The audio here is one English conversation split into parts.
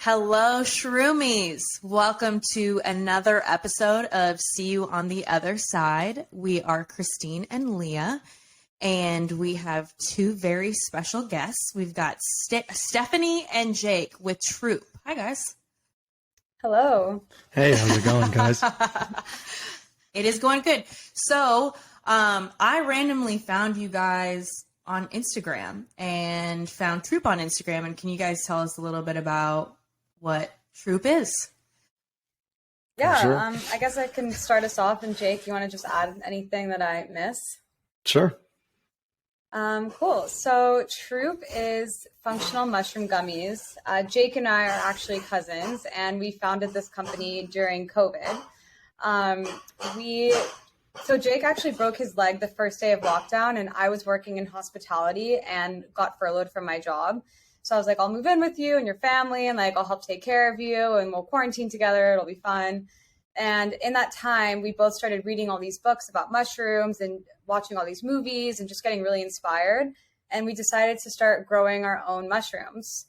Hello, Shroomies. Welcome to another episode of See You on the Other Side. We are Christine and Leah, and we have two very special guests. We've got Stephanie and Jake with Troop. Hi, guys. Hello. Hey, how's it going, guys? It is going good. So, I randomly found you guys on Instagram and found Troop on Instagram. And can you guys tell us a little bit about what Troop is? Yeah, sure. I guess I can start us off. And Jake, you want to just add anything that I miss? Sure. Cool. So Troop is functional mushroom gummies. Jake and I are actually cousins, and we founded this company during COVID. So Jake actually broke his leg the first day of lockdown, and I was working in hospitality and got furloughed from my job. So I was like, I'll move in with you and your family, and like I'll help take care of you, and we'll quarantine together. It'll be fun. And in that time, we both started reading all these books about mushrooms and watching all these movies and just getting really inspired. And we decided to start growing our own mushrooms.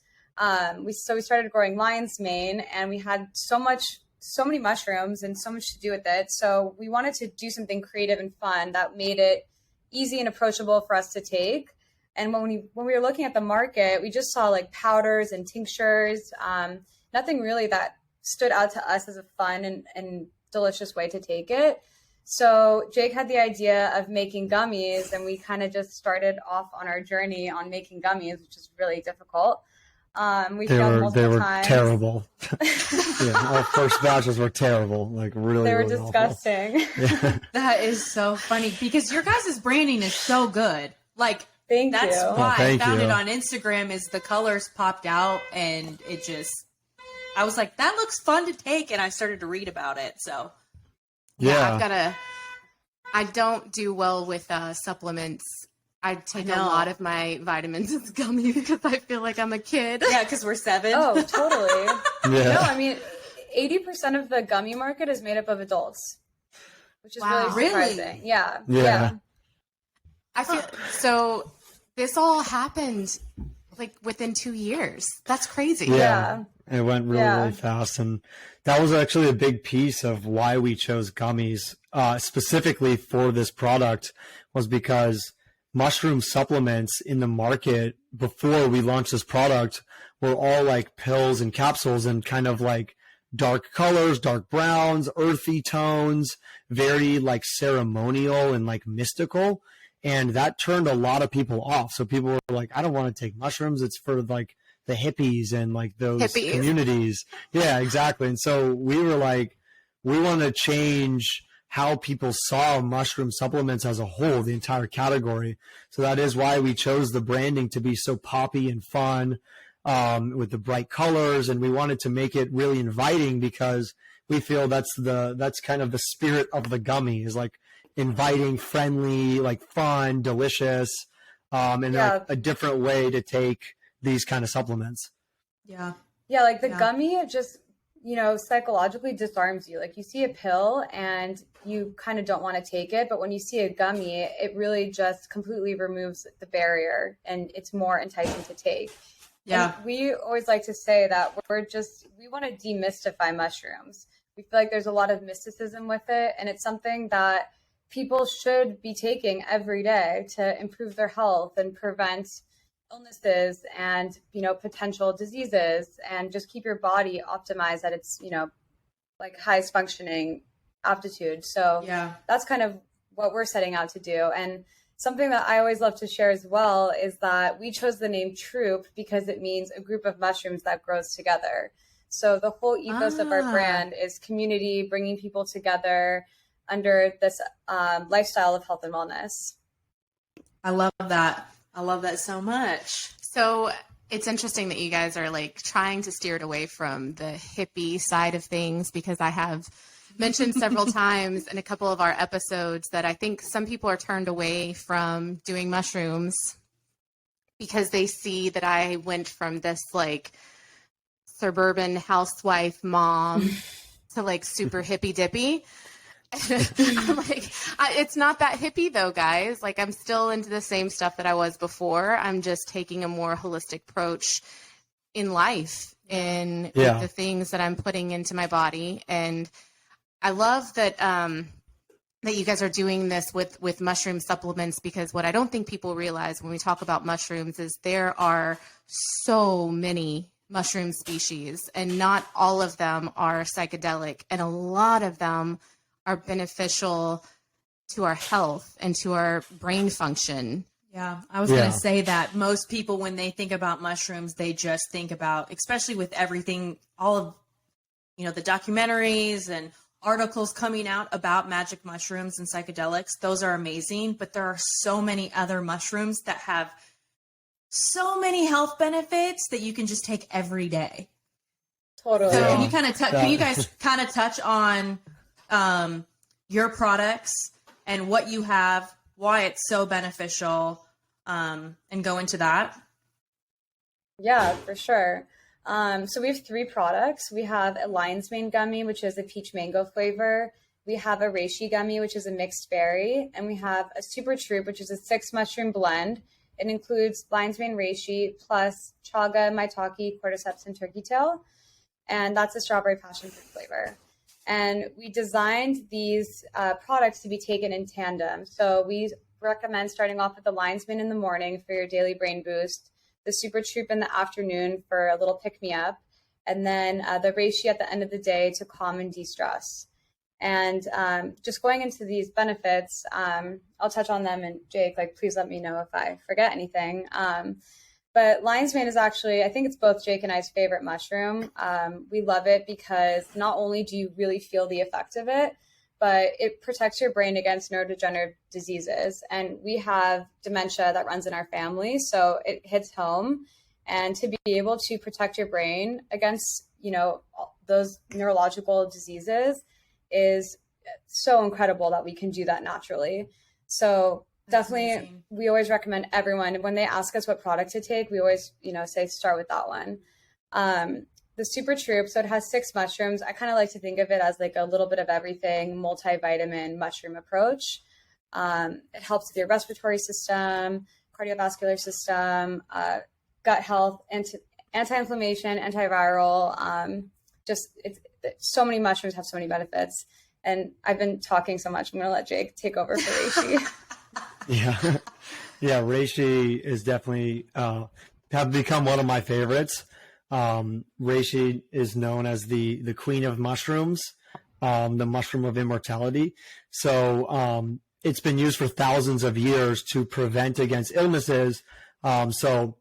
We started growing lion's mane, and we had so many mushrooms and so much to do with it. So we wanted to do something creative and fun that made it easy and approachable for us to take. And when we were looking at the market, we just saw like powders and tinctures, nothing really that stood out to us as a fun and delicious way to take it. So Jake had the idea of making gummies, and we kind of just started off on our journey on making gummies, which is really difficult. They were terrible. Yeah, our first batches were terrible. Like really, they were really disgusting. Yeah. That is so funny because your guys' branding is so good. Like, that's you. why I found it on Instagram is the colors popped out, and it just, I was like, that looks fun to take, and I started to read about it. So yeah, I don't do well with supplements. I take a lot of my vitamins as gummy because I feel like I'm a kid. Yeah, because we're 7. Oh, totally. Yeah. No, I mean, 80% of the gummy market is made up of adults, which is really surprising. Yeah. I feel so. This all happened like within 2 years. That's crazy. Yeah. It went really fast, and that was actually a big piece of why we chose gummies specifically for this product, was because mushroom supplements in the market before we launched this product were all like pills and capsules and kind of like dark colors, dark browns, earthy tones, very like ceremonial and like mystical. And that turned a lot of people off. So people were like, I don't want to take mushrooms. It's for like the hippies and like those communities. Yeah, exactly. And so we were like, we want to change how people saw mushroom supplements as a whole, the entire category. So that is why we chose the branding to be so poppy and fun, with the bright colors. And we wanted to make it really inviting because we feel that's kind of the spirit of the gummy, is like inviting, friendly, like fun, delicious, and like a different way to take these kind of supplements. Yeah, like the gummy just, psychologically disarms you. Like you see a pill and you kind of don't want to take it, but when you see a gummy, it really just completely removes the barrier and it's more enticing to take. Yeah. And we always like to say that we want to demystify mushrooms. We feel like there's a lot of mysticism with it, and it's something that people should be taking every day to improve their health and prevent illnesses and, potential diseases, and just keep your body optimized at its, like highest functioning aptitude. So that's kind of what we're setting out to do. And something that I always love to share as well is that we chose the name Troop because it means a group of mushrooms that grows together. So the whole ethos of our brand is community, bringing people together under this lifestyle of health and wellness. I love that. I love that so much. So it's interesting that you guys are like trying to steer it away from the hippie side of things, because I have mentioned several times in a couple of our episodes that I think some people are turned away from doing mushrooms because they see that I went from this like suburban housewife mom to like super hippie dippy. I'm like, it's not that hippie though, guys. Like, I'm still into the same stuff that I was before. I'm just taking a more holistic approach in life in with the things that I'm putting into my body. And I love that that you guys are doing this with mushroom supplements, because what I don't think people realize when we talk about mushrooms is there are so many mushroom species, and not all of them are psychedelic, and a lot of them are beneficial to our health and to our brain function. Yeah, I was going to say that most people, when they think about mushrooms, they just think about, especially with everything, all of, the documentaries and articles coming out about magic mushrooms and psychedelics. Those are amazing, but there are so many other mushrooms that have so many health benefits that you can just take every day. Totally. So can you guys kind of touch on your products and what you have, why it's so beneficial, and go into that? Yeah, for sure. So we have 3 products. We have a lion's mane gummy, which is a peach mango flavor. We have a reishi gummy, which is a mixed berry. And we have a super troop, which is a 6 mushroom blend. It includes lion's mane reishi plus chaga, maitake, cordyceps, and turkey tail. And that's a strawberry passion fruit flavor. And we designed these products to be taken in tandem. So we recommend starting off with the lion's mane in the morning for your daily brain boost, the super troop in the afternoon for a little pick-me-up, and then the reishi at the end of the day to calm and de-stress. And just going into these benefits, I'll touch on them, and Jake, please let me know if I forget anything. But lion's mane is actually, I think it's both Jake and I's favorite mushroom. We love it because not only do you really feel the effect of it, but it protects your brain against neurodegenerative diseases. And we have dementia that runs in our family, so it hits home. And to be able to protect your brain against, those neurological diseases is so incredible that we can do that naturally. So definitely, amazing. We always recommend everyone, when they ask us what product to take, we always, say start with that one. The super troop, so it has 6 mushrooms. I kind of like to think of it as a little bit of everything, multivitamin mushroom approach. It helps with your respiratory system, cardiovascular system, gut health, anti-inflammation, antiviral. So many mushrooms have so many benefits. And I've been talking so much, I'm going to let Jake take over for reishi. Yeah, reishi is definitely have become one of my favorites. Reishi is known as the queen of mushrooms, the mushroom of immortality. So it's been used for thousands of years to prevent against illnesses. So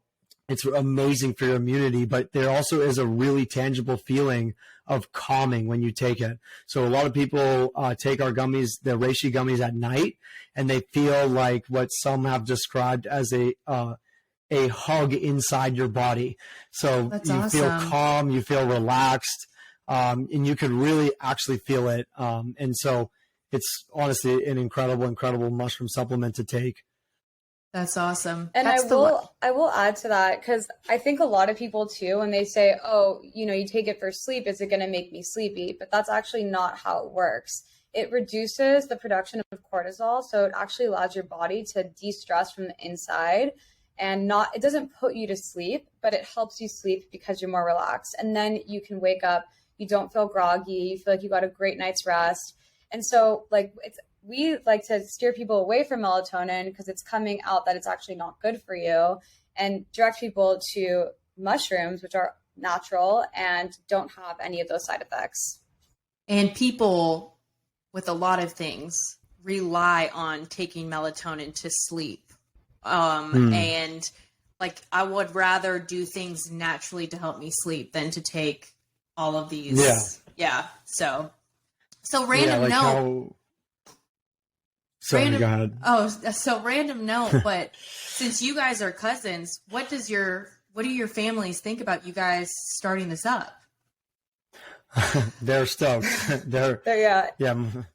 it's amazing for your immunity, but there also is a really tangible feeling of calming when you take it. So a lot of people take our gummies, the reishi gummies, at night, and they feel like what some have described as a hug inside your body. So That's you awesome. feel calm, you feel relaxed, and you could really actually feel it. And so it's honestly an incredible mushroom supplement to take. That's awesome. And I will add to that, because I think a lot of people too, when they say, oh, you take it for sleep, is it going to make me sleepy? But that's actually not how it works. It reduces the production of cortisol. So it actually allows your body to de-stress from the inside, and it doesn't put you to sleep, but it helps you sleep because you're more relaxed. And then you can wake up, you don't feel groggy, you feel like you got a great night's rest. And so we like to steer people away from melatonin because it's coming out that it's actually not good for you, and direct people to mushrooms, which are natural and don't have any of those side effects. And people with a lot of things rely on taking melatonin to sleep. And I would rather do things naturally to help me sleep than to take all of these. Yeah. So random note. Sorry, go ahead. Oh, so random note, but since you guys are cousins, what do your families think about you guys starting this up? They're stoked. Yeah,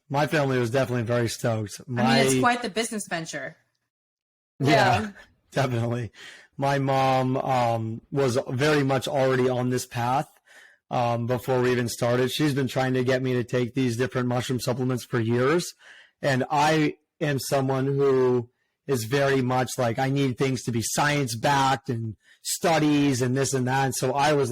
my family was definitely very stoked. It's quite the business venture. Yeah, definitely. My mom was very much already on this path before we even started. She's been trying to get me to take these different mushroom supplements for years. And I am someone who is very much I need things to be science-backed and studies and this and that. And so I was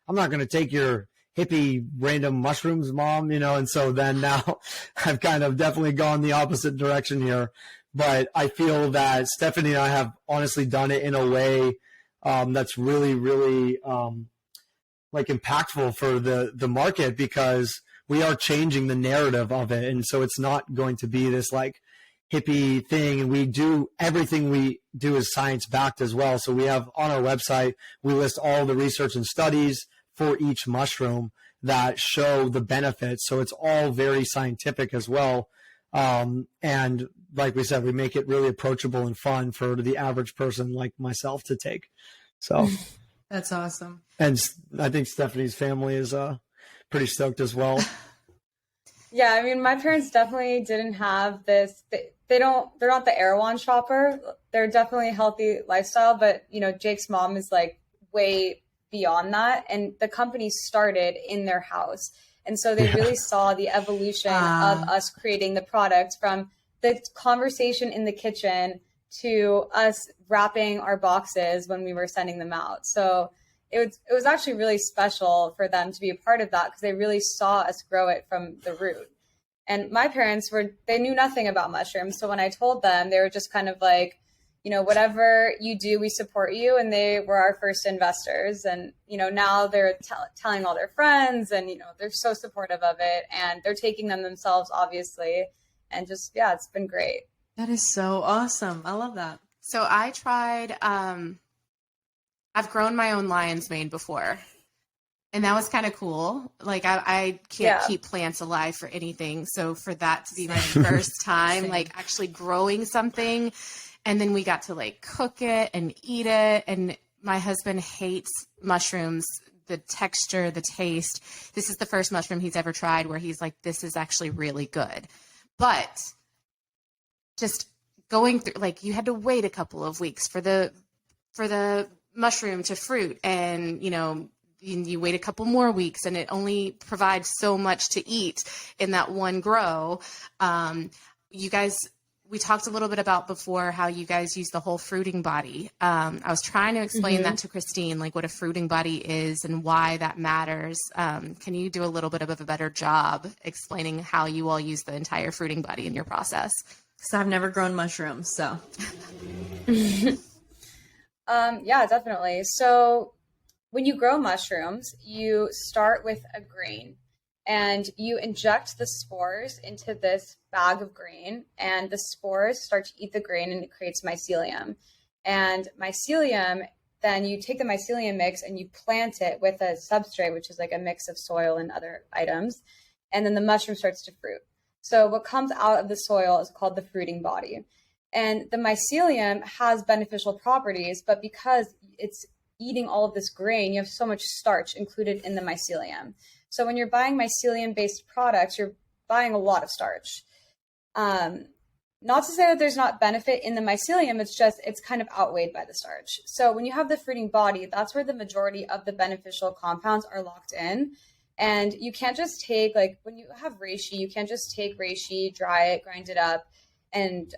I'm not going to take your hippie random mushrooms, mom, and so then now I've kind of definitely gone the opposite direction here. But I feel that Stephanie and I have honestly done it in a way that's really, really like impactful for the market, because we are changing the narrative of it. And so it's not going to be this like hippie thing. And we do everything we do is science backed as well. So we have on our website, we list all the research and studies for each mushroom that show the benefits. So it's all very scientific as well. And like we said, we make it really approachable and fun for the average person like myself to take. So that's awesome. And I think Stephanie's family is pretty stoked as well. Yeah, I mean, my parents definitely didn't have this. They're not the Erewhon shopper. They're definitely a healthy lifestyle, but Jake's mom is like way beyond that. And the company started in their house. And so they really saw the evolution of us creating the product, from the conversation in the kitchen to us wrapping our boxes when we were sending them out. So it was actually really special for them to be a part of that, because they really saw us grow it from the root. And my parents they knew nothing about mushrooms. So when I told them, they were just kind of like, whatever you do, we support you. And they were our first investors. And, now they're telling all their friends, and, they're so supportive of it, and they're taking them themselves, obviously. And just, yeah, it's been great. That is so awesome. I love that. So I tried, I've grown my own lion's mane before, and that was kind of cool. Like I can't keep plants alive for anything. So for that to be my first time, like actually growing something, and then we got to like cook it and eat it. And my husband hates mushrooms, the texture, the taste. This is the first mushroom he's ever tried where he's like, this is actually really good. But just going through, like, you had to wait a couple of weeks for the mushroom to fruit, and you wait a couple more weeks, and it only provides so much to eat in that one grow. You guys, we talked a little bit about before how you guys use the whole fruiting body. I was trying to explain that to Christine, like what a fruiting body is and why that matters. Can you do a little bit of a better job explaining how you all use the entire fruiting body in your process? Because I've never grown mushrooms, so. Yeah, definitely. So when you grow mushrooms, you start with a grain, and you inject the spores into this bag of grain, and the spores start to eat the grain, and it creates mycelium. And mycelium, then you take the mycelium mix and you plant it with a substrate, which is like a mix of soil and other items. And then the mushroom starts to fruit. So what comes out of the soil is called the fruiting body. And the mycelium has beneficial properties, but because it's eating all of this grain, you have so much starch included in the mycelium. So when you're buying mycelium-based products, you're buying a lot of starch. Not to say that there's not benefit in the mycelium, it's kind of outweighed by the starch. So when you have the fruiting body, that's where the majority of the beneficial compounds are locked in. And you can't just take, like when you have reishi, you can't just take reishi, dry it, grind it up, and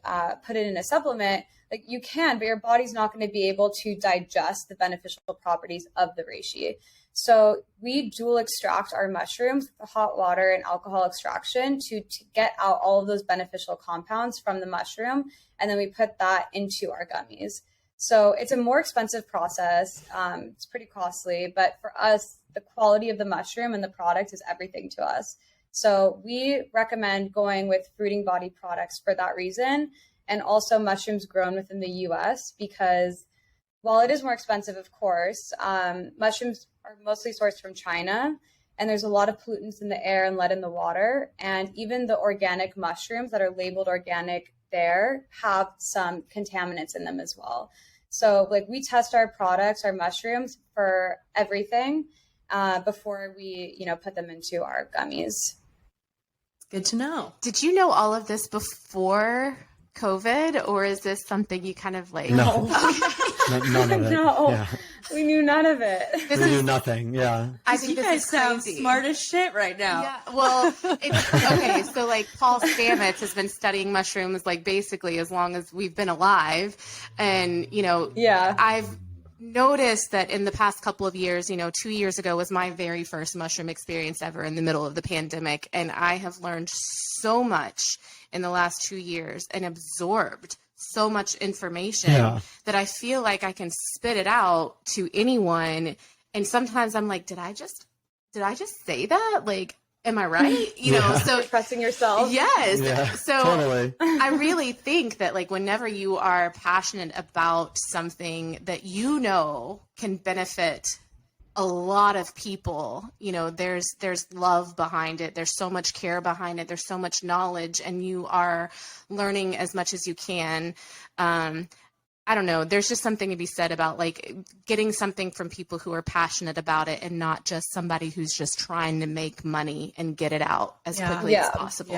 put it in a supplement. Like you can, but your body's not going to be able to digest the beneficial properties of the reishi. So we dual extract our mushrooms with hot water and alcohol extraction to get out all of those beneficial compounds from the mushroom. And then we put that into our gummies. So it's a more expensive process. It's pretty costly, but for us, the quality of the mushroom and the product is everything to us. So we recommend going with fruiting body products for that reason. And also mushrooms grown within the US, because while it is more expensive, of course, mushrooms are mostly sourced from China, and there's a lot of pollutants in the air and lead in the water. And even the organic mushrooms that are labeled organic there have some contaminants in them as well. So like we test our products, our mushrooms, for everything before we, put them into our gummies. Good to know. Did you know all of this before COVID, or is this something you kind of like? No, none of it. No, yeah. We knew none of it. We knew nothing. Yeah. I think you this guys is sound crazy. smart as shit right now. Yeah. Well, okay. So like Paul Stamets has been studying mushrooms like basically as long as we've been alive, and Yeah. I've noticed that in the past couple of years, 2 years ago was my very first mushroom experience ever in the middle of the pandemic. And I have learned so much in the last 2 years and absorbed so much information that I feel like I can spit it out to anyone. And sometimes I'm like, did I just say that? Like, am I right? So trusting yourself. Yes. Yeah, so totally. I really think that like whenever you are passionate about something that can benefit a lot of people, there's love behind it. There's so much care behind it. There's so much knowledge, and you are learning as much as you can. I don't know. There's just something to be said about like getting something from people who are passionate about it and not just somebody who's just trying to make money and get it out as quickly as possible.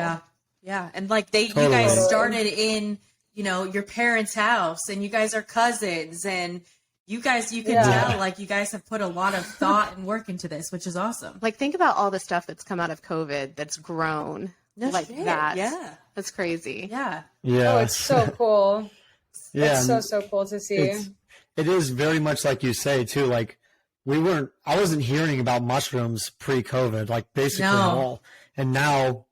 Yeah. And like you Totally. guys started in, your parents' house, and you guys are cousins, and you can tell like you guys have put a lot of thought and work into this, which is awesome. Like think about all the stuff that's come out of COVID that's grown that. Yeah. That's crazy. Yeah. Yeah. Oh, it's so cool. Yeah. It's so cool to see. It is very much like you say too. Like I wasn't hearing about mushrooms pre-COVID, like basically at all. And now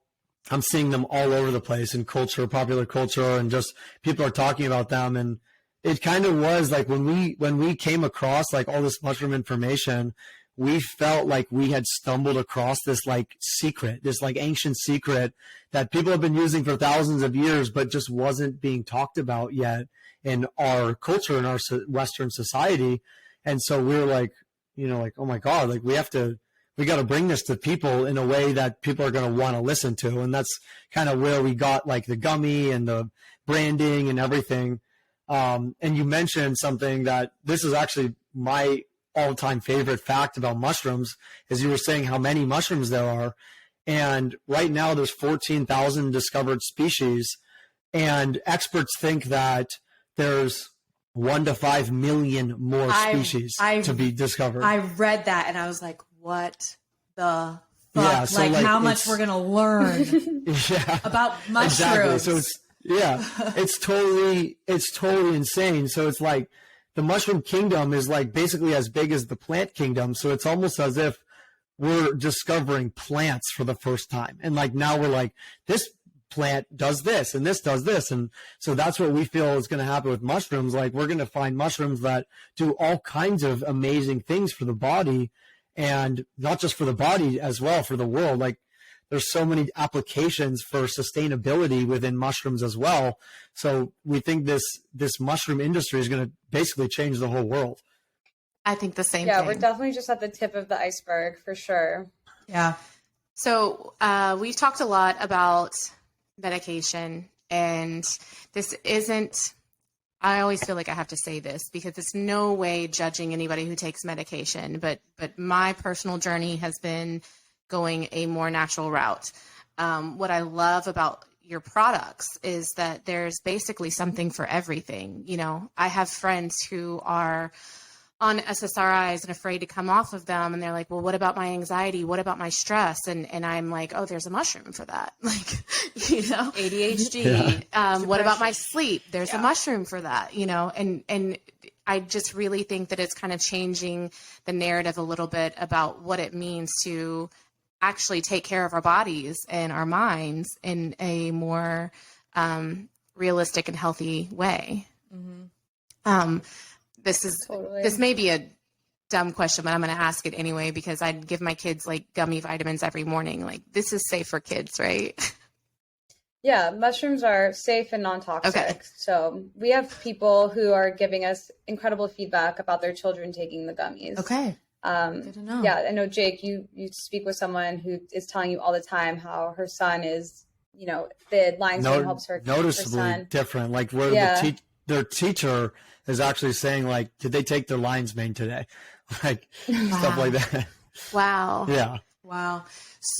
I'm seeing them all over the place in culture, popular culture, and just people are talking about them. And it kind of was like when we came across like all this mushroom information, we felt like we had stumbled across this like secret, this like ancient secret that people have been using for thousands of years, but just wasn't being talked about yet in our culture, in our Western society. And so we were like, oh my God, like we got to bring this to people in a way that people are going to want to listen to. And that's kind of where we got like the gummy and the branding and everything. And you mentioned something that this is actually my all-time favorite fact about mushrooms, is you were saying how many mushrooms there are. And right now there's 14,000 discovered species. And experts think that there's 1 to 5 million more species to be discovered. I read that and I was like, what the fuck? Yeah, so like how much we're going to learn about mushrooms. Exactly. So it's totally insane. So it's like the mushroom kingdom is like basically as big as the plant kingdom. So it's almost as if we're discovering plants for the first time. And like now we're like, this plant does this and this does this. And so that's what we feel is going to happen with mushrooms. Like we're going to find mushrooms that do all kinds of amazing things for the body, and not just for the body as well, for the world. Like there's so many applications for sustainability within mushrooms as well. So we think this mushroom industry is going to basically change the whole world. I think the same thing. Yeah, we're definitely just at the tip of the iceberg for sure. Yeah. So we've talked a lot about medication, and this isn't, I always feel like I have to say this because it's no way judging anybody who takes medication, but my personal journey has been going a more natural route. What I love about your products is that there's basically something for everything. I have friends who are on SSRIs and afraid to come off of them. And they're like, well, what about my anxiety? What about my stress? And I'm like, oh, there's a mushroom for that. Like, ADHD. What about my sleep? There's a mushroom for that, and I just really think that it's kind of changing the narrative a little bit about what it means to actually take care of our bodies and our minds in a more realistic and healthy way. Mm-hmm. This may be a dumb question, but I'm going to ask it anyway because I give my kids like gummy vitamins every morning. Like this is safe for kids, right? Yeah, mushrooms are safe and non-toxic. Okay. So we have people who are giving us incredible feedback about their children taking the gummies. Okay. Good to know. Yeah, I know, Jake, you speak with someone who is telling you all the time how her son is, the lion's mane helps her noticeably different. Like where their teacher is actually saying like, did they take their lion's mane today? Like stuff like that. Wow. Yeah. Wow.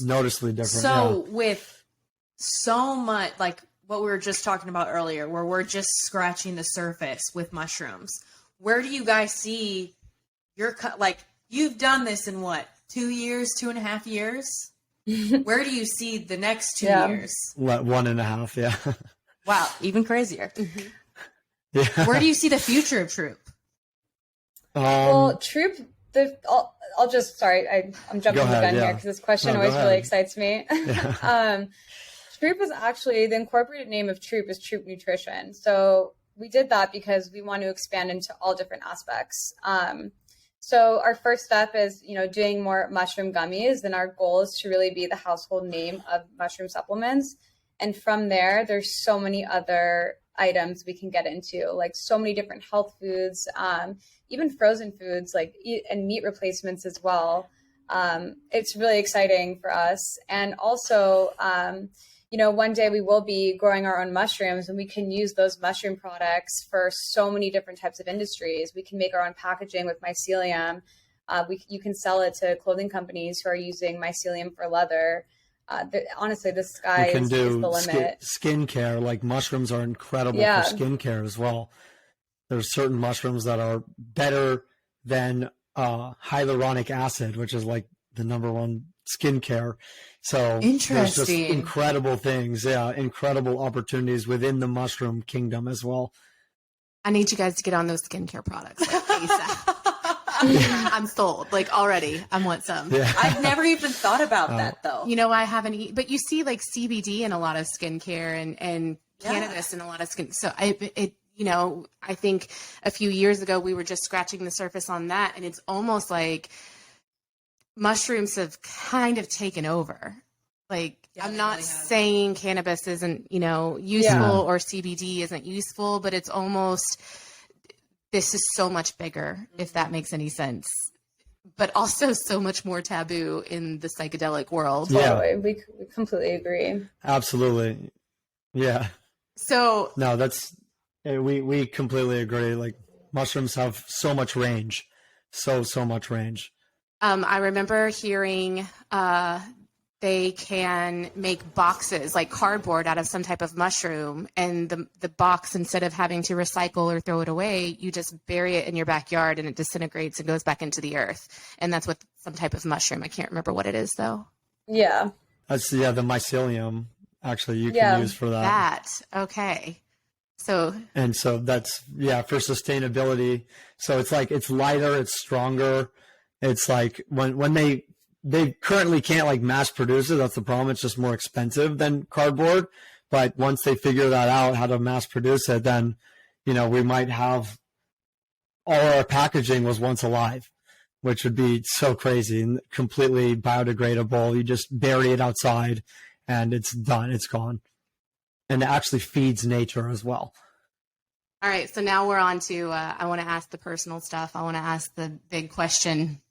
Noticeably different. So with so much, like what we were just talking about earlier, where we're just scratching the surface with mushrooms, where do you guys see you've done this in what, 2 years, 2.5 years? Where do you see the next 2 years? 1.5, yeah. Wow, even crazier. Yeah. Where do you see the future of Troop? Well, Troop, I'll just, sorry, I'm jumping the gun here because this question always really excites me. Yeah. Troop is actually, the incorporated name of Troop is Troop Nutrition. So we did that because we want to expand into all different aspects. So our first step is, doing more mushroom gummies, and our goal is to really be the household name of mushroom supplements. And from there, there's so many other items we can get into, like so many different health foods, even frozen foods, and meat replacements as well. It's really exciting for us. And also, one day we will be growing our own mushrooms, and we can use those mushroom products for so many different types of industries. We can make our own packaging with mycelium. You can sell it to clothing companies who are using mycelium for leather. Honestly, the sky is the limit. Skincare, like mushrooms are incredible for skincare as well. There's certain mushrooms that are better than hyaluronic acid, which is like the number one skincare. So there's just incredible things. Yeah, incredible opportunities within the mushroom kingdom as well. I need you guys to get on those skincare products like ASAP. I'm sold. Like already, I want some. Yeah. I've never even thought about that though. I haven't. But you see, like CBD in a lot of skincare and cannabis in a lot of skin. So I think a few years ago we were just scratching the surface on that, and it's almost like mushrooms have kind of taken over. Like I'm not saying cannabis isn't useful or CBD isn't useful, but it's almost. This is so much bigger, if that makes any sense, but also so much more taboo in the psychedelic world. Yeah, we completely agree. Absolutely. Yeah. So no, we completely agree. Like mushrooms have so much range, so much range. I remember hearing they can make boxes like cardboard out of some type of mushroom, and the box, instead of having to recycle or throw it away, you just bury it in your backyard and it disintegrates and goes back into the earth. And that's what some type of mushroom. I can't remember what it is though. Yeah. That's the mycelium actually you can use for that. Okay. So that's for sustainability. So it's lighter, it's stronger. It's like when they currently can't mass produce it. That's the problem. It's just more expensive than cardboard. But once they figure that out, how to mass produce it, then, we might have all our packaging was once alive, which would be so crazy and completely biodegradable. You just bury it outside and it's done. It's gone. And it actually feeds nature as well. All right. So now we're on to, I want to ask the personal stuff. I want to ask the big question.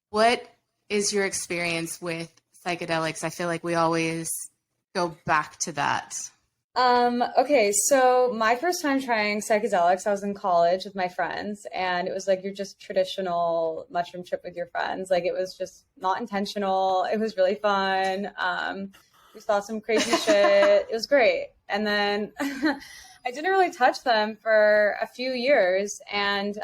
What is your experience with psychedelics? I feel like we always go back to that. Okay, so my first time trying psychedelics, I was in college with my friends, and it was like your just traditional mushroom trip with your friends. Like it was just not intentional. It was really fun. We saw some crazy shit. It was great. And then I didn't really touch them for a few years, and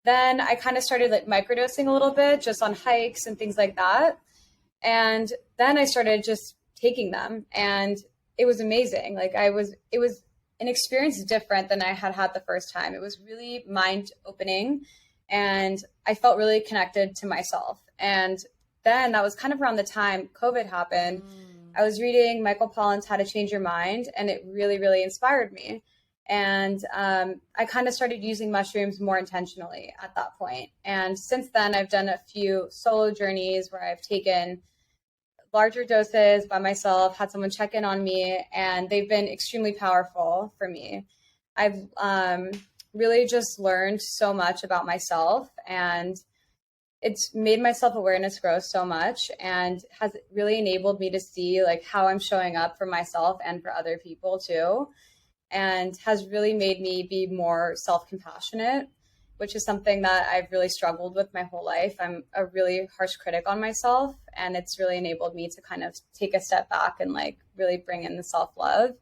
then I kind of started microdosing a little bit just on hikes and things like that. And then I started just taking them, and it was amazing. It was an experience different than I had the first time. It was really mind opening, and I felt really connected to myself. And then that was kind of around the time COVID happened. I was reading Michael Pollan's How to Change Your Mind, and it really, really inspired me. And I kind of started using mushrooms more intentionally at that point. And since then, I've done a few solo journeys where I've taken larger doses by myself, had someone check in on me, and they've been extremely powerful for me. I've really just learned so much about myself, and it's made my self-awareness grow so much, and has really enabled me to see how I'm showing up for myself and for other people too. And has really made me be more self-compassionate, which is something that I've really struggled with my whole life. I'm a really harsh critic on myself, and it's really enabled me to kind of take a step back and really bring in the self-love.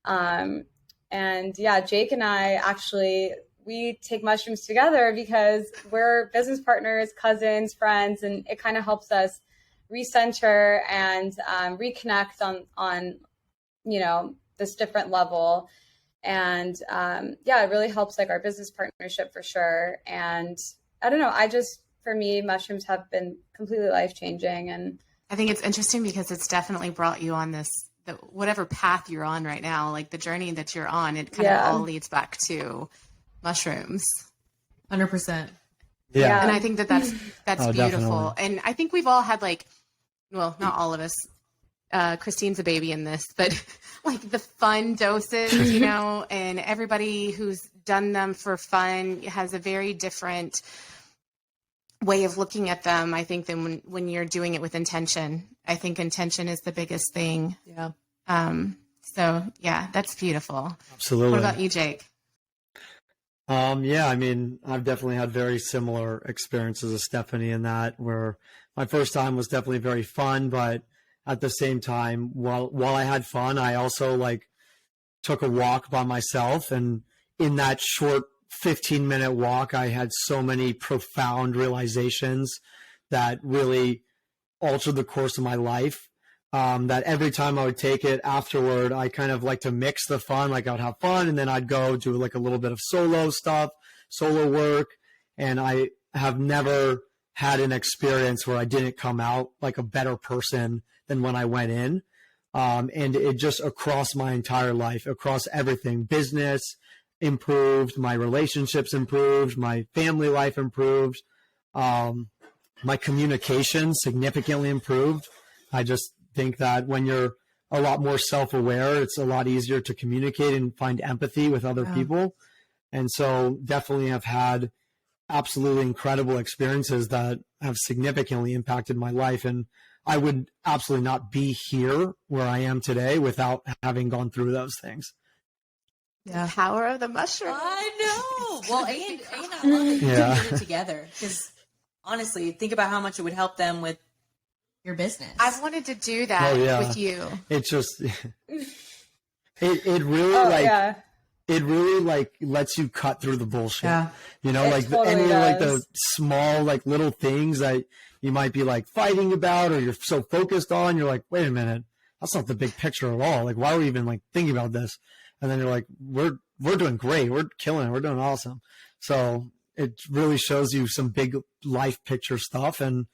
And yeah, Jake and I actually, we take mushrooms together because we're business partners, cousins, friends, and it kind of helps us recenter and reconnect on this different level. And it really helps like our business partnership for sure. And I don't know, for me, mushrooms have been completely life-changing. And I think it's interesting because it's definitely brought you on whatever path you're on right now, like the journey that you're on, it kind of all leads back to mushrooms. 100%. Yeah. And I think that's beautiful. Definitely. And I think we've all had not all of us, Christine's a baby in this, but like the fun doses, and everybody who's done them for fun has a very different way of looking at them, I think, than when you're doing it with intention. I think intention is the biggest thing. Yeah. So yeah, that's beautiful. Absolutely. What about you, Jake? I mean, I've definitely had very similar experiences as Stephanie in that, where my first time was definitely very fun, but at the same time, while I had fun, I also took a walk by myself, and in that short 15-minute walk, I had so many profound realizations that really altered the course of my life. That every time I would take it afterward, I kind of like to mix the fun. Like I would have fun, and then I'd go do a little bit of solo work. And I have never had an experience where I didn't come out like a better person than when I went in. And it just across my entire life, across everything, business improved, my relationships improved, my family life improved, my communication significantly improved. I just think that when you're a lot more self-aware, it's a lot easier to communicate and find empathy with other people. And so definitely have had absolutely incredible experiences that have significantly impacted my life. And I would absolutely not be here where I am today without having gone through those things. The power of the mushroom. I know. Well, and I love that you did it together, because honestly, think about how much it would help them with your business. I've wanted to do that with you. It's just it really it really lets you cut through the bullshit. Yeah. Totally the small little things that you might be fighting about, or you're so focused on, you're like, wait a minute, that's not the big picture at all. Why are we even thinking about this? And then you're like, we're doing great. We're killing it. We're doing awesome. So it really shows you some big life picture stuff. And,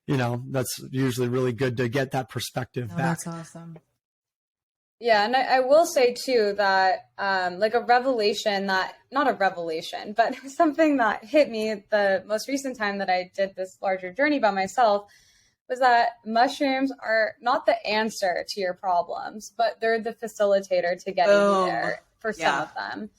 that's usually really good to get that perspective back. That's awesome. Yeah. And I will say too that, a revelation not a revelation, but something that hit me the most recent time that I did this larger journey by myself was that mushrooms are not the answer to your problems, but they're the facilitator to getting you there for some of them.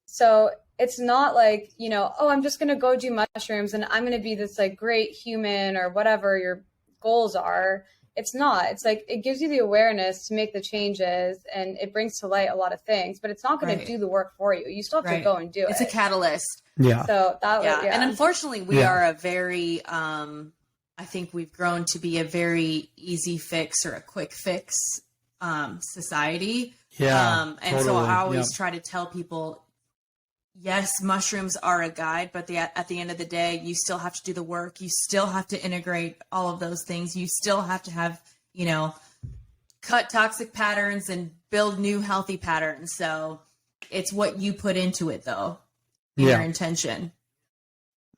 So it's not I'm just going to go do mushrooms and I'm going to be this great human or whatever your goals are. It's not. It's it gives you the awareness to make the changes, and it brings to light a lot of things, but it's not going to do the work for you. You still have to go and do it. It's a catalyst. Yeah. So And unfortunately, we are a very, I think we've grown to be a very easy fix or a quick fix society. Yeah. And so I always try to tell people, yes, mushrooms are a guide, but at the end of the day, you still have to do the work. You still have to integrate all of those things. You still have to have, cut toxic patterns and build new healthy patterns. So it's what you put into it, though, your intention.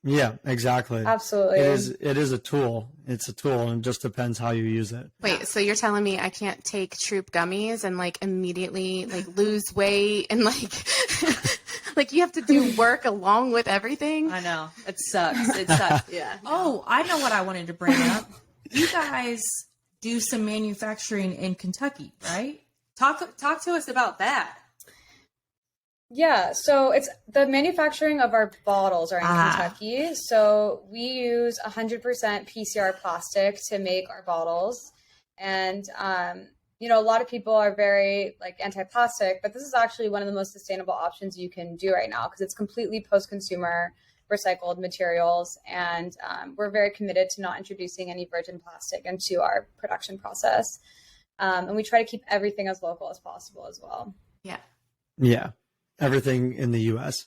Yeah, exactly. Absolutely. It is a tool. It's a tool, and it just depends how you use it. Wait, so you're telling me I can't take Troop gummies and immediately lose weight and you have to do work along with everything? I know. It sucks. It sucks. Yeah. Oh, I know what I wanted to bring up. You guys do some manufacturing in Kentucky, right? Talk to us about that. Yeah, so it's the manufacturing of our bottles are in Kentucky. So we use 100% PCR plastic to make our bottles. And, a lot of people are very anti-plastic, but this is actually one of the most sustainable options you can do right now, because it's completely post-consumer recycled materials. And we're very committed to not introducing any virgin plastic into our production process. And we try to keep everything as local as possible as well. Yeah. Yeah. Everything in the U.S.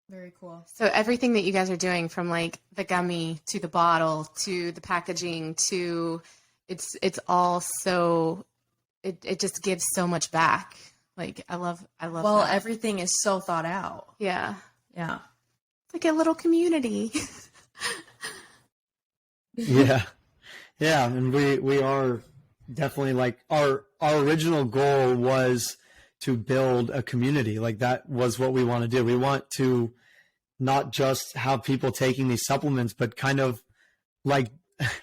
Very cool. So everything that you guys are doing, from the gummy to the bottle to the packaging to it's all so it just gives so much back. Like, I love Well, that. everything is so thought out. Yeah. Yeah. It's like a little community. Yeah. Yeah. And we are definitely like our original goal was to build a community. Like that was what we want to do. We want to not just have people taking these supplements, but kind of like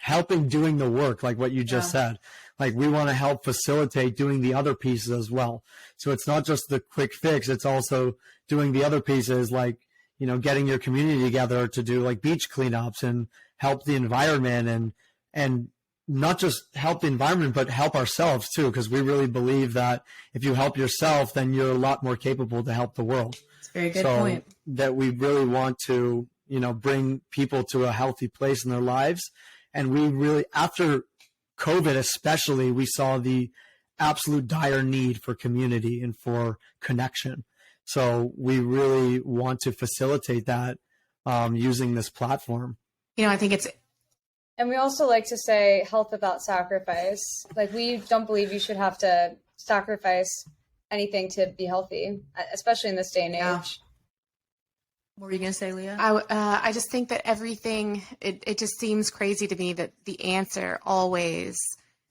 helping doing the work, like what you just said. Like we want to help facilitate doing the other pieces as well. So it's not just the quick fix. It's also doing the other pieces, like, you know, getting your community together to do like beach cleanups and help the environment and not just help the environment, but help ourselves too. Cause we really believe that if you help yourself, then you're a lot more capable to help the world. It's a very good point. That we really want to, you know, bring people to a healthy place in their lives. And we really, after COVID especially, we saw the absolute dire need for community and for connection. So we really want to facilitate that using this platform. You know, I think it's... And we also like to say health without sacrifice. Like, we don't believe you should have to sacrifice anything to be healthy, especially in this day and age. What were you going to say, Leah? I just think that everything, it just seems crazy to me that the answer always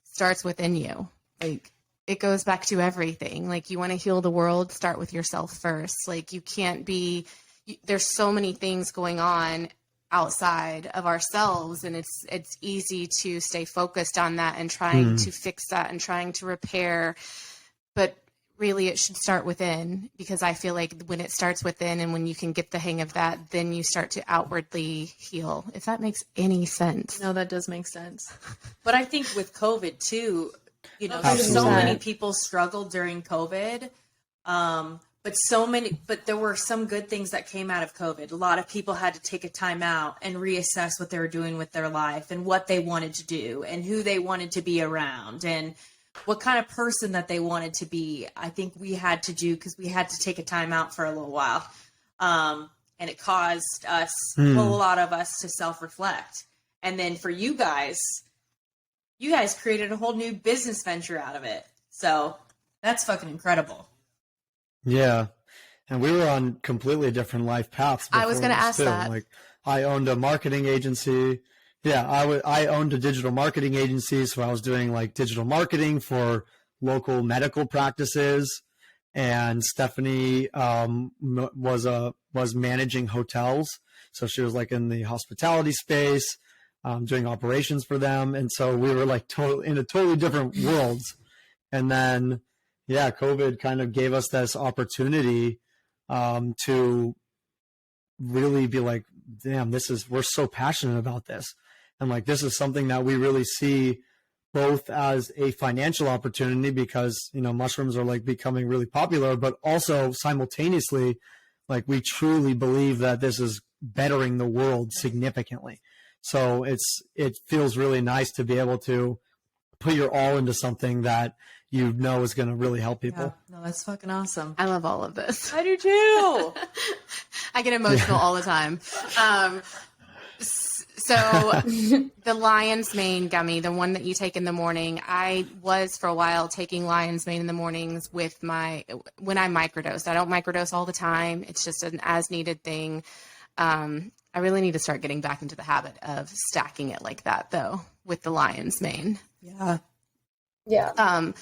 starts within you. Like, it goes back to everything. Like, you want to heal the world, start with yourself first. Like, you can't be, there's so many things going on outside of ourselves, and it's easy to stay focused on that and trying to fix that and trying to repair. But really, it should start within, because I feel like when it starts within and when you can get the hang of that, then you start to outwardly heal, if that makes any sense. No, that does make sense. But I think with COVID too, you know, Absolutely. so many people struggled during COVID. But there were some good things that came out of COVID. A lot of people had to take a time out and reassess what they were doing with their life and what they wanted to do and who they wanted to be around and what kind of person that they wanted to be. I think we had to do, because we had to take a time out for a little while. And it caused us, well, a lot of us to self-reflect. And then for you guys created a whole new business venture out of it. So that's fucking incredible. Yeah. And we were on completely different life paths. I was going to ask too. that. Like, I owned a marketing agency. Yeah, I owned a digital marketing agency, so I was doing like digital marketing for local medical practices. And Stephanie was managing hotels, so she was like in the hospitality space, doing operations for them. And so we were like in a totally different worlds. And then, yeah, COVID kind of gave us this opportunity to really be like, damn, we're so passionate about this. And like, this is something that we really see both as a financial opportunity, because, you know, mushrooms are like becoming really popular, but also simultaneously, like, we truly believe that this is bettering the world significantly. So it feels really nice to be able to put your all into something that you know is going to really help people. Yeah. No, that's fucking awesome. I love all of this. I do too. I get emotional all the time. So the lion's mane gummy, the one that you take in the morning, I was for a while taking lion's mane in the mornings when I microdose. I don't microdose all the time. It's just an as needed thing. I really need to start getting back into the habit of stacking it like that, though, with the lion's mane. Yeah. Yeah.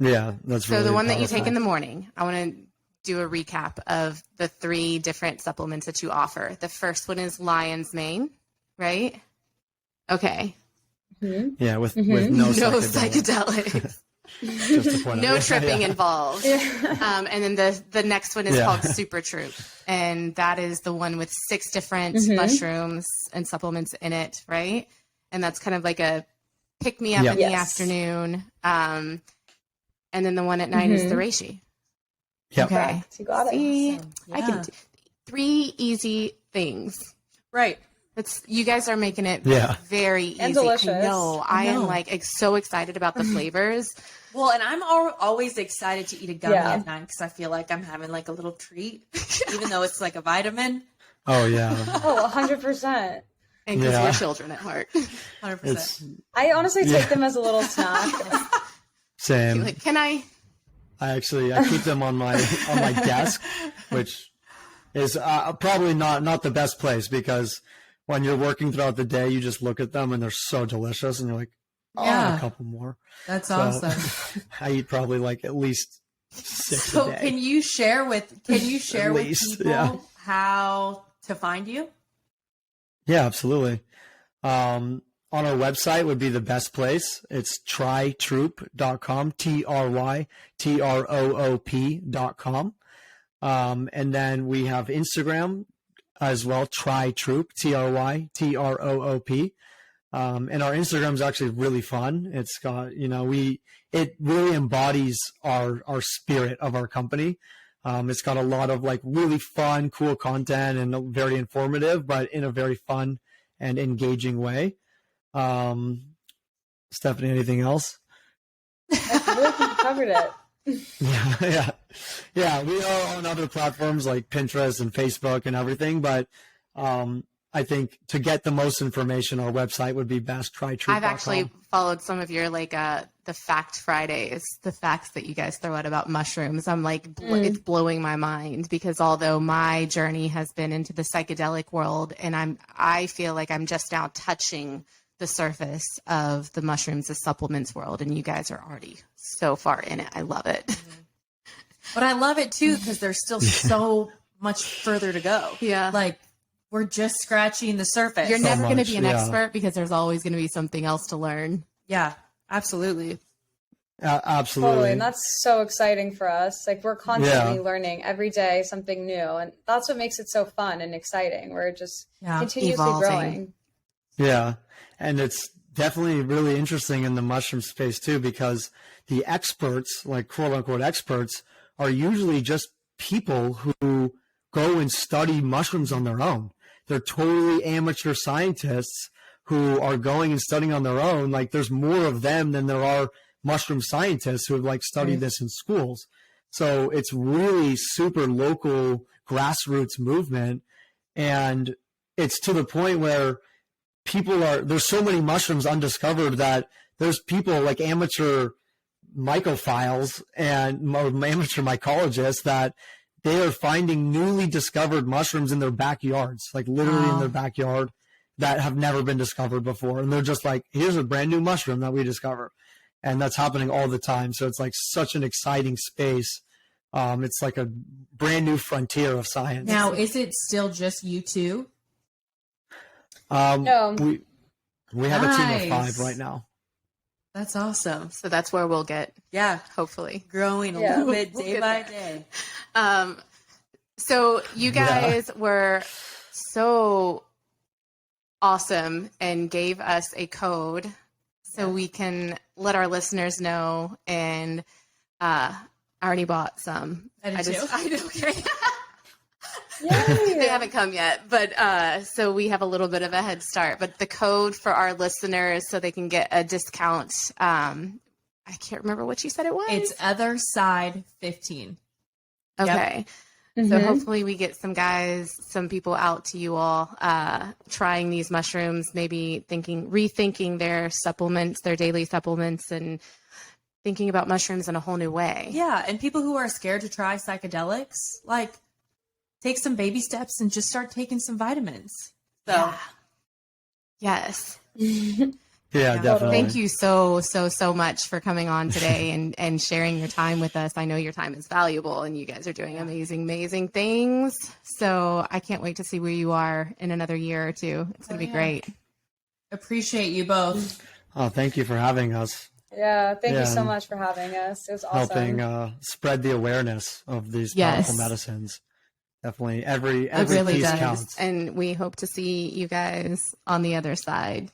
Yeah, that's so really the one that you powerful. take in the morning, I want to do a recap of the 3 different supplements that you offer. The first one is lion's mane, right? Okay. Yeah, with no psychedelics. Just to point No out. tripping Yeah. involved. And then the next one is called Super Troop. And that is the one with 6 different mushrooms and supplements in it, right? And that's kind of like a pick me up in the afternoon. And then the one at night is the reishi. Yep. Okay. Correct. You got it. See, Awesome. I can do 3 easy things. Right. You guys are making it very easy. And delicious. I am like so excited about the flavors. Well, and I'm always excited to eat a gummy at night, because I feel like I'm having like a little treat, even though it's like a vitamin. Oh, yeah. Oh, 100%. And because we're children at heart. 100%. I honestly take them as a little snack. Same. Like, can I I keep them on my desk, which is probably not the best place, because when you're working throughout the day, you just look at them and they're so delicious, and you're like, oh, Yeah. a couple more. That's awesome. I eat probably like at least 6 So a day. can you share with least, people yeah. how to find you? Yeah, absolutely. On our website would be the best place. It's trytroop.com, TRYTROOP.com. And then we have Instagram as well, trytroop, TRYTROOP. And our Instagram is actually really fun. It's got, it really embodies our spirit of our company. It's got a lot of like really fun, cool content and very informative, but in a very fun and engaging way. Stephanie, anything else? I feel like you covered it. Yeah. We are on other platforms like Pinterest and Facebook and everything, but I think to get the most information, our website would be best. Trytroop.com. I've actually followed some of your the Fact Fridays, the facts that you guys throw out about mushrooms. I'm like, it's blowing my mind, because although my journey has been into the psychedelic world, and I feel like I'm just now touching the surface of the mushrooms as supplements world, and you guys are already so far in it. I love it. But I love it too, because there's still so much further to go. Yeah. Like, we're just scratching the surface. You're never going to be an yeah. expert, because there's always going to be something else to learn. Yeah, absolutely. Absolutely. Totally. And that's so exciting for us. Like, we're constantly learning every day something new. And that's what makes it so fun and exciting. We're just continuously Evolving. growing. Yeah. And it's definitely really interesting in the mushroom space too, because the experts, like quote unquote experts, are usually just people who go and study mushrooms on their own. They're totally amateur scientists who are going and studying on their own. Like, there's more of them than there are mushroom scientists who have like studied this in schools. So it's really super local grassroots movement. And it's to the point where there's so many mushrooms undiscovered that there's people like amateur mycophiles and amateur mycologists that they are finding newly discovered mushrooms in their backyards, like literally in their backyard, that have never been discovered before. And they're just like, here's a brand new mushroom that we discovered. And that's happening all the time. So it's like such an exciting space. It's like a brand new frontier of science. Now, is it still just you two? No. We have a team of Nice. 5 right now. That's awesome. So that's where we'll get, Yeah, hopefully. growing a little bit day by day. So you guys were so awesome and gave us a code so we can let our listeners know. And I already bought some. I did too. I know. Okay. Yay. They haven't come yet, but so we have a little bit of a head start. But the code for our listeners, so they can get a discount. I can't remember what you said it was. It's Other Side 15. Okay. So hopefully we get some people out to you all, trying these mushrooms, maybe rethinking their supplements, their daily supplements, and thinking about mushrooms in a whole new way. Yeah, and people who are scared to try psychedelics, like, take some baby steps and just start taking some vitamins. So, Yeah. Yes. Yeah, definitely. Thank you so much for coming on today and sharing your time with us. I know your time is valuable, and you guys are doing amazing things. So I can't wait to see where you are in another year or two. It's going to be great. appreciate you both. Oh, thank you for having us. Yeah, thank you so and much for having us. It was awesome. Helping spread the awareness of these Yes. powerful medicines. Definitely, every It really piece does. counts. And we hope to see you guys on the other side.